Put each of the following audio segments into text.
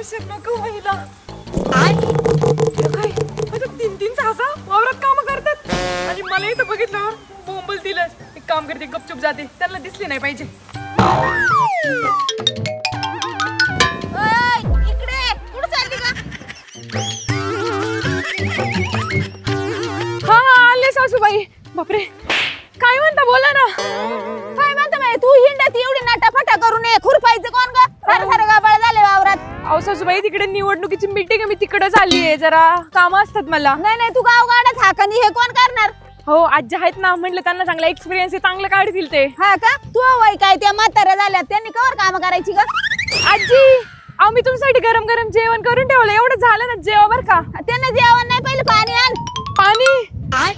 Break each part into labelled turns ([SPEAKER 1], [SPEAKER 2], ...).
[SPEAKER 1] उशीर नको व्हायला. काय आता 3-3 सहा वावरात काम करतात आणि मला इथं बघितलं बोंबल दिलंच. एक काम करते, गपचूप जाते, त्यांना दिसली नाही पाहिजे.
[SPEAKER 2] इकडे कुठं चालली का?
[SPEAKER 1] हा आले सासूबाई. बापरे, काय म्हणता, बोला ना.
[SPEAKER 2] काय म्हणता बाई, तू हिंडत एवढी नाटाफाटा करून ये. खुरपायचं कोण ग? सारं सारं गाबाळ झाले वावरात.
[SPEAKER 1] अहो सासूबाई, तिकडे निवडणुकीची मीटिंग आहे, मी तिकडे आलीये. जरा कामं असतात मला.
[SPEAKER 2] नाही तू गाव गाडा हाकानी हे कोण करणार?
[SPEAKER 1] हो, आजी आहेत ना, म्हटलं त्यांना चांगला एक्सपिरियन्स आहे, चांगलं काढतील ते.
[SPEAKER 2] हा का? तू वय काय त्या म्हाताऱ्या झाल्या त्यांनी कवर काम करायची ग?
[SPEAKER 1] आजी, अहो मी तुमच्यासाठी गरम गरम जेवण करून ठेवलं. एवढं झालं ना, जेवा बर का.
[SPEAKER 2] त्यांना जेवण नाही, पहिले पाणी आण.
[SPEAKER 1] पाणी?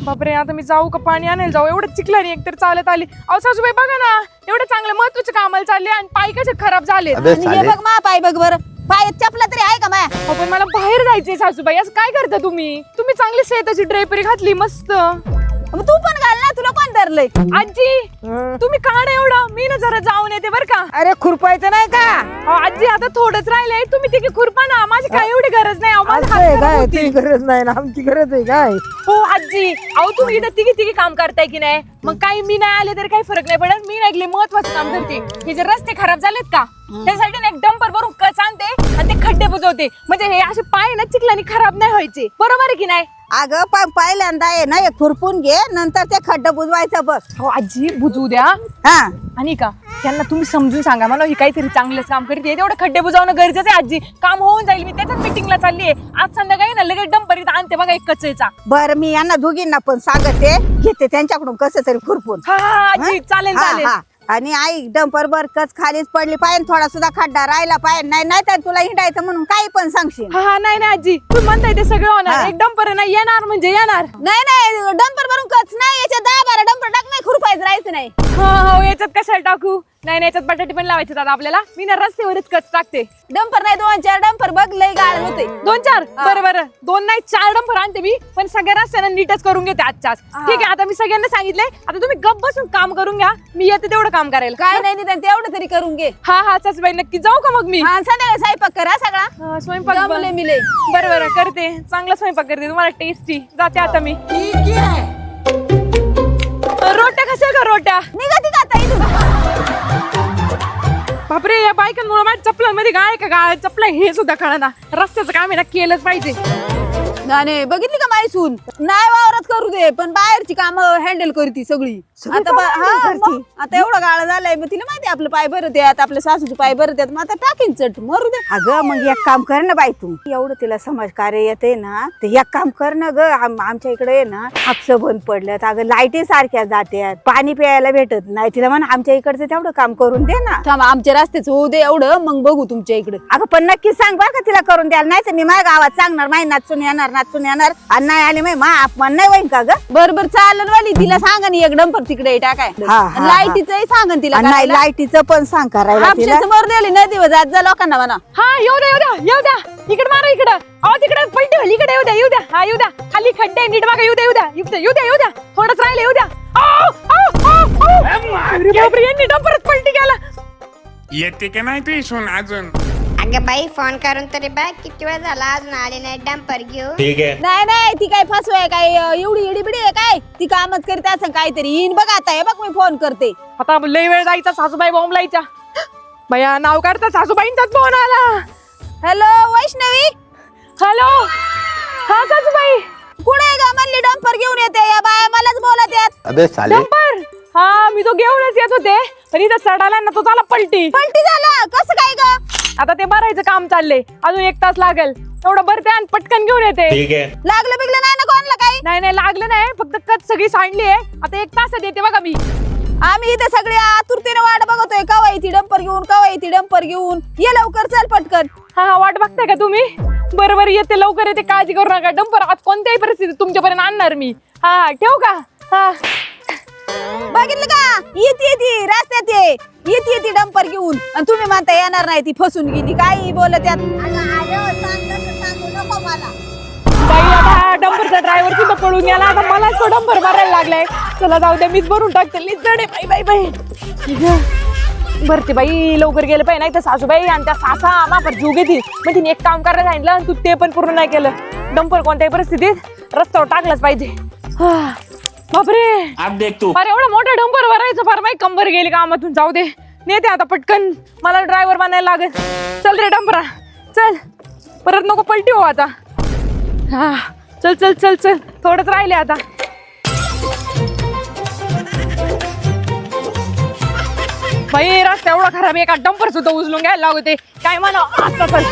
[SPEAKER 1] बापरे, आता मी जाऊ का पाणी आणायला जाऊ? एवढं चिखला नाही, एकतर चालत आली. अहो सासूबाई बघा ना, एवढं चांगलं महत्वाचं कामाला चालले आणि पाय कसे खराब झाले.
[SPEAKER 2] हे बघ मा पाय बघ बरं, पाय चपला तरी आहे का माया?
[SPEAKER 1] अहो पण मला बाहेर जायचंय सासूबाई, असं काय करता तुम्ही? तुम्ही चांगली शेताची ड्रेपरी घातली मस्त.
[SPEAKER 2] मग तू पण घाल ना, तुला कोण धरलंय?
[SPEAKER 1] आजी तुम्ही का नाही एवढं? मी ना जरा जाऊन येते बर का.
[SPEAKER 2] अरे खुरपायचं नाही का?
[SPEAKER 1] अहो आजी, आता थोडंच राहिलंय, तुम्ही तिथे खुरपा ना. माझी काय एवढी गरज नाही. अहो, माझा हात खराब होतील.
[SPEAKER 2] गरज नाही ना, आमची गरज आहे काय?
[SPEAKER 1] हो आजी, अहो तुम्ही इथं तिघी काम करताय की नाही? मग काही मी नाही आले तरी काही फरक नाही पडत. मी नाही महत्वाचं काम करते. हे जे रस्ते खराब झालेत का, त्यासाठी ना एक डंपर भरून कच आणते आणि ते खड्डे बुजवते. म्हणजे हे असे पाय ना चिखलानी खराब नाही व्हायचे. बरोबर आहे की नाही?
[SPEAKER 2] अगं पण पहिल्यांदा आहे ना, एक खुरपून घे, नंतर ते खड्डा बुजवायचं बस.
[SPEAKER 1] हो आजी, बुजवू द्या.
[SPEAKER 2] हा
[SPEAKER 1] आणि का त्यांना तुम्ही समजून सांगा मला, ही काहीतरी चांगलंच काम करते. तेवढं खड्डे बुजवणं गरजेचं आहे आजी. काम होऊन जाईल. मी त्याच्याच मीटिंगला चालली आहे. आज संध्याकाळी ना लगेच डंपर इथं आणते बघा, एक कचेचा.
[SPEAKER 2] बरं, मी यांना दोघींना पण सांगते, घेते त्यांच्याकडून कसं तरी खुरपून.
[SPEAKER 1] हा आजी, चालेल
[SPEAKER 2] हा,
[SPEAKER 1] चालेल.
[SPEAKER 2] हा. आणि आई डंपर बरकच खालीच पडली पाहिजे, थोडा सुद्धा खड्डा राहिला पाहिजे. नाही तर तुला हिंडायचं म्हणून काही पण सांगशील.
[SPEAKER 1] हा नाही आजी, तुम्ही म्हणताय ते सगळं होणार. एक डंपर नाही येणार म्हणजे येणार.
[SPEAKER 2] नाही डंपर भरून कच नाही, याच्यात 10-12 डंपर टाक, नाही खुरपायचं राहायचं नाही.
[SPEAKER 1] हो, याच्यात कशाला टाकू? नाही याच्यात बटाटे पण लावायचे दादा आपल्याला. मी ना रस्त्यावरच कच टाकते.
[SPEAKER 2] डंपर नाही, 2-4 डंपर बघ, लय गाळ होते.
[SPEAKER 1] 2-4? बरं 2 नाही 4 डंपर आणते मी, पण सगळ्या रस्त्यानं नीटच करून घेते आजच्याच. ठीक आहे, आता मी सगळ्यांना सांगितलंय. आता तुम्ही गप्प बसून काम करून घ्या, मी येते तेवढं काम करायला.
[SPEAKER 2] काय नाही निदान तेवढं तरी करून घे.
[SPEAKER 1] हा सासूबाई, नक्की जाऊ का मग मी?
[SPEAKER 2] हा, संध्याकाळी स्वयंपाक करा सगळा.
[SPEAKER 1] स्वयंपाक
[SPEAKER 2] जमले मिले.
[SPEAKER 1] बरं करते, चांगला स्वयंपाक करते तुम्हाला टेस्टी. जाते आता मी.
[SPEAKER 2] ठीक आहे.
[SPEAKER 1] रोट्या कशा का रोट्या?
[SPEAKER 2] निघा आता.
[SPEAKER 1] बापरे, या बायकांमुळे माझ्या चपलांमध्ये गाय का गाय चपला हे सुद्धा कळना. रस्त्याचं काम आहे ना, केलंच पाहिजे.
[SPEAKER 2] नाही बघितली का माई सून? नाही वावरात करू दे, पण बाहेरची काम हँडल करती सगळी. आता एवढं गाळा झालंय, मग तिला माहिती आपलं पाय भरत यात, आपल्या सासूचे पाय भरत यात. मग आता टाकीन चट, मरू दे. अगं मग एक काम कर ना बाई, तू एवढं तिला समाज कार्य येते ना, तर एक काम कर ना ग. आमच्या इकडे ना हापसं बंद पडल्यात. अगं लाईटी सारख्या जात्यात, पाणी प्यायला भेटत नाही. तिला म्हणा आमच्या इकडचं तेवढं काम करून दे ना. थांब, आमच्या रस्त्याचं होऊ दे एवढं, मग बघू तुमच्या इकडे. अगं पण नक्की सांग बरं का तिला करून द्यायला. नाही तर मी माझ्या गावात सांगणार, माही नाचून येणार आणि नाही आले मा अपमान नाही होईन का ग? बरोबर चालन वाली, तिला सांगा एक डंपर तिकडे टाकाय. लाईटीचंही सांगन तिला. नाही लाईटीचं पण सांग करायला. नदीवर जात जा लोकांना म्हणा.
[SPEAKER 1] हा येऊ द्या इकडे मारा, इकडं. अहो तिकडे पलटी व्हायली, इकडे येऊ द्या. हा येऊ द्या, खाली खड्डे नीट बघा. येऊ द्या थोडंच राहिले. येऊ द्या. यांनी डंपरच पलटी केला.
[SPEAKER 3] येते की नाही ती सून अजून?
[SPEAKER 4] अगं बाई, फोन करून तरी बघ, किती वेळ झाला अजून आली नाही डंपर घेऊन.
[SPEAKER 3] ठीक आहे.
[SPEAKER 2] नाही ती काय फसवाय काय, एवढी इडीबिडी आहे काय? ती कामच करते असं काहीतरी. येईन बघ आता, हे बघ मी फोन करते.
[SPEAKER 1] आता लय वेळ जायचा, सासूबाई बॉम्बलायच्या. बया नाव काढता, सासूबाईंचाच फोन आला.
[SPEAKER 2] हॅलो वैष्णवी.
[SPEAKER 1] हॅलो. हा सासूबाई,
[SPEAKER 2] कुठे ग? म्हणली डंपर घेऊन येते. या बाया मलाच बोलत आहेत.
[SPEAKER 5] अबे साले.
[SPEAKER 1] डंपर? हा, मी तो घेऊनच येत होते, पण इथं चढाला ना तो झाला पलटी.
[SPEAKER 2] पलटी झाला? कसं काय ग?
[SPEAKER 1] आता ते भरायचं काम चाललंय, अजून 1 तास लागेल. तेवढं भरते आणि पटकन घेऊन येते.
[SPEAKER 3] ठीक आहे.
[SPEAKER 2] लागलं बिगलं नाही ना कोणाला काही?
[SPEAKER 1] नाही लागलं नाही, फक्त कच सगळी सांडली आहे. आता 1 तासात येते बघा मी.
[SPEAKER 2] आम्ही इथे सगळे आतुरतेने वाट बघतोय, कवा येते डंपर घेऊन. ये लवकर, चल पटकन.
[SPEAKER 1] हा वाट बघताय का तुम्ही? बरोबर येते, लवकर येते, काळजी करू नका. डंपर आज कोणत्याही परिस्थितीत तुमच्यापर्यंत आणणार मी. हा ठेवू का? हा
[SPEAKER 2] बघितलं का? येते रस्त्यात येते डंपर घेऊन, आणि तुम्ही म्हणता येणार नाही, ती फसून गेली. काही बोलत यात.
[SPEAKER 1] बाई, आता डंपरचा ड्रायव्हर सुद्धा पळून गेला. आता मला तो डंपर भरायला लागलाय. चला जाऊ द्या, मीच भरून टाकते. बाई भरते बाई लवकर गेलं पाहिजे, नाही तर सासूबाई आणि त्या सासा मापर जीव घेतील. मग तिने एक काम करायला सांगितलं आणि तू ते पण पूर्ण नाही केलं. डंपर कोणत्याही परिस्थितीत रस्त्यावर टाकलाच पाहिजे. बापरे
[SPEAKER 5] अब देख तू.
[SPEAKER 1] अरे एवढा मोठा डंपर भरायचं फार माही कंबर गेली कामातून. जाऊ दे नेते आता पटकन, मला ड्रायव्हर बनायला लागेल. चल रे डंपरा चल, परत नको पलटी हो आता. हा चल चल चल चल, थोडंच राहिले आता. बाई रस्ता एवढा खराब आहे का डंपर सुद्धा उचलून घ्यायला लागते. काय म्हणा आता चल.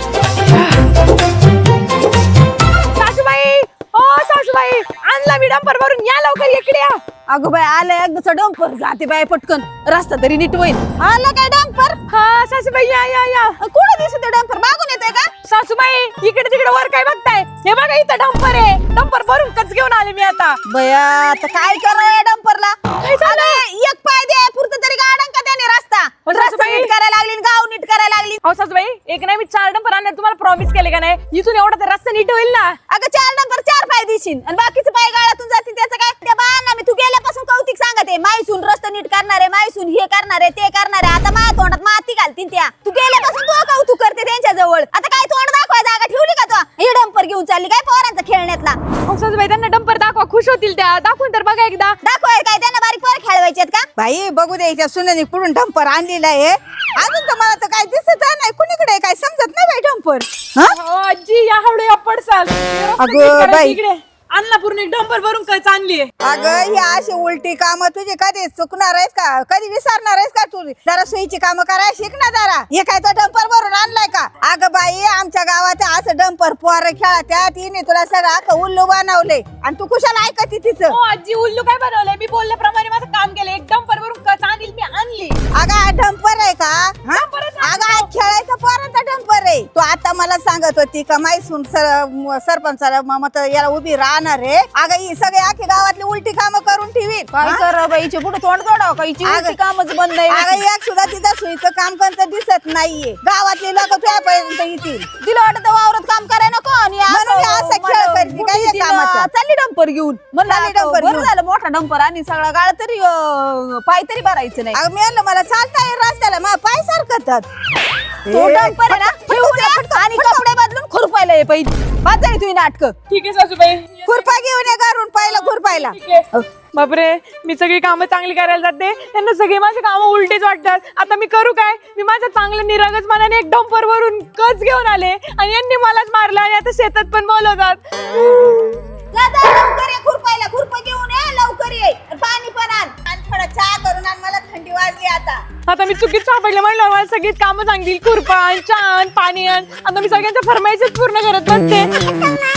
[SPEAKER 1] सासूबाई हो सासूबाई, आणला मी डंपर भरून, या लवकर इकडे या.
[SPEAKER 2] अगं बाई आलं एकदाचा डंपर, जाते बाई पटकन, रस्ता तरी नीट होईल. आला काय डंपर?
[SPEAKER 1] हा सासूबाई या या या.
[SPEAKER 2] कुठं दिसत डंपर? मागून येतोय का?
[SPEAKER 1] सासूबाई इकडे तिकडे वर काय बघताय? हे बघा इथं डंपर आहे. डंपर भरून कच घेऊन आले मी आता.
[SPEAKER 2] बया आता काय करावं या डंपरला?
[SPEAKER 1] काय झालं?
[SPEAKER 2] अगं, एक पाय दे पुरतं तरी गाडन का त्याने रस्ता? रस्ता
[SPEAKER 1] सासूबाई.
[SPEAKER 2] नीट करायला लागली, गाव नीट करायला लागली.
[SPEAKER 1] अहो सासूबाई, एक नाही मी 4 डंपर आणणार, तुम्हाला प्रॉमिस केले का नाही? इथून एवढा तर रस्ता नीट होईल ना.
[SPEAKER 2] अगं 4 डंपर 4 पाय दिशीन आणि बाकीचे पाय गाळातून जातील, त्याचं काय? त्या बाळांना मी तू गेल्यापासून कौतिक सांगते, माईसून रस्ता नीट करणार आहे, माईसून हे करणार आहे, ते करणार आहे. आता माझ्या तोंडात माती घालतील त्या. तू गेल्यापासून तू कौतुक करते त्यांच्या जवळ. आता काय तोंड दाखवाय जागा ठेवली का तू? हे डंपर घेऊन चालली काय पोरांचा खेळण्यातला?
[SPEAKER 1] अहो सासूबाई, त्यांना डंपर दाखवा, खुश होतील त्या. दाखवून तर बघा एकदा.
[SPEAKER 2] दाखवाय काय त्यांना बारीक पोर खेळवायचे का?
[SPEAKER 6] बाई बघू द्यायच्या सुनाने कुठून डंपर आणलेला आहे. अजून तर मला तर काय दिसत नाही, कुणीकडे काय समजत नाही बाई डंपर.
[SPEAKER 1] अहो, आजी या हळू या पडसाल. हे रस्ता
[SPEAKER 6] अगं,
[SPEAKER 1] नीट करायचं
[SPEAKER 6] बाई.
[SPEAKER 1] इकडे. आणला पूर्ण एक डंपर भरून कच आणली.
[SPEAKER 6] अगं ही अशी उलटी कामं तुझे कधी चुकणार आहेस का? कधी विसरणार आहेस का तू? जरा सोयीची कामं करायला शिक ना जरा. हे काय तो डंपर भरून आणलाय का? अगं बाई आमच्या गावात असं डंपर पोर खेळा त्या तिने तुला सगळं अख्खं उल्लू बनवले आणि तू कुशाला ऐकती तिचं?
[SPEAKER 1] हो आजी, उल्लू काय बनवलंय? मी बोलल्याप्रमाणे माझं काम केलं. एक डंपर भरून कच आणली मी आणली.
[SPEAKER 6] अगं हा डंपर आहे का? हा?
[SPEAKER 1] डंपरच आहे.
[SPEAKER 6] अगं हा खेळायचा पोरांचा डंपर आहे. तू आता मला सांगत होती का माईसून सरपंचाला मत याला उभी राहणार आहे. अगं ही सगळी आखी गावातली उलटी कामं करून ठेवी.
[SPEAKER 2] काय करा बाईचे पुढे तोंड तोडावं का? हिची
[SPEAKER 6] अगं,
[SPEAKER 2] उलटी कामच बंद नाही.
[SPEAKER 6] अगं एक सुद्धा तिथं सुईचं काम कोणतं दिसत नाहीये. गावातली लोक तुझ्यापर्यंत येतील.
[SPEAKER 2] तिला वाटत वावरात काम कराय नको आणि
[SPEAKER 6] म्हणून हे असं खेळ करते काय या कामाचा?
[SPEAKER 2] चालली डंपर घेऊन. म्हणलं
[SPEAKER 6] चालली
[SPEAKER 2] आता
[SPEAKER 6] डंपर
[SPEAKER 2] बरं
[SPEAKER 6] घेऊन.
[SPEAKER 2] झालं मोठा डंपर आणि सगळा गाळ तरी पाय तरी भरायचं नाही.
[SPEAKER 6] अगं मी म्हणलं मला चालता येईल रस्त्याला, मला पाय सारखतात.
[SPEAKER 2] तो डंपर आहे ना ठेवून ये आणि कपडे बदलून खुरपायला ये पहिली. बाद झाली तुझी नाटक.
[SPEAKER 1] ठीक आहे सासूबाई.
[SPEAKER 6] खुरपा घेऊन ये घरून पहिला खुरपायला.
[SPEAKER 1] ठीक आहे. बापरे, मी सगळी कामं चांगली करायला जाते, त्यांना सगळी माझी कामं उलटीच वाटतात. आता मी करू काय? मी माझ्या चांगल्या निरागस मनाने एक डंपर वरून कच घेऊन आले आणि यांनी मलाच मारलं आणि आता शेतात पण बोलवतात.
[SPEAKER 6] जा जा, लवकर ये खुरपायला. खुरपा घेऊन ये लवकर ये. पाणी पण आण आणि थोडा चहा करून आण, मला थंडी वाजली आता.
[SPEAKER 1] आता मी चुकीत सापडले म्हणलं, मला सगळीच कामं सांगतील, खुरपा आण, चहा आण, पाणी आण. आता मी सगळ्यांच्या फरमाईशच पूर्ण करत बसते.